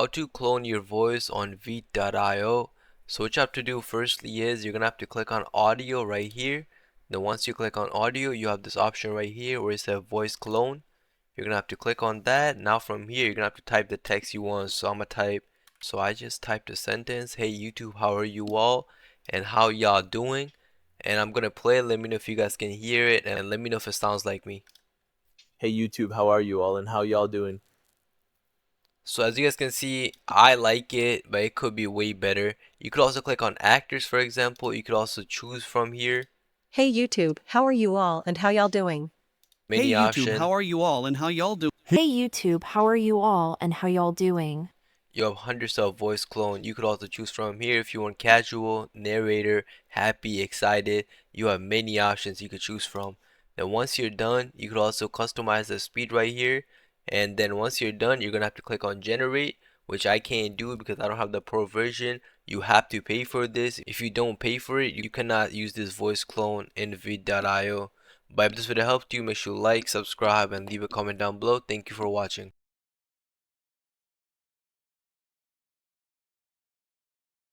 how to clone your voice on Veet.io. So what you have to do firstly is you're gonna have to click on audio right here. Then once you click on audio, you have this option right here where it says voice clone. You're gonna have to click on that. Now from here, you're gonna have to type the text you want. So I'm gonna type, so I just typed a sentence, hey YouTube, how are you all? And how y'all doing? And I'm gonna play it. Let me know if you guys can hear it and let me know if it sounds like me. Hey YouTube, how are you all and how y'all doing? So as you guys can see, I like it, but it could be way better. You could also click on actors, for example. You could also choose from here. Hey YouTube, how are you all and how y'all doing? Many Hey YouTube, options. how are you all and how y'all doing? Hey YouTube, how are you all and how y'all doing? You have hundreds of voice clone. You could also choose from here if you want casual, narrator, happy, excited. You have many options you could choose from. Then once you're done, you could also customize the speed right here. And then once you're done, you're gonna have to click on generate, which I can't do because I don't have the pro version. You have to pay for this. If you don't pay for it, you cannot use this voice clone in vid.io. But if this video helped you, make sure you like, subscribe, and leave a comment down below. Thank you for watching.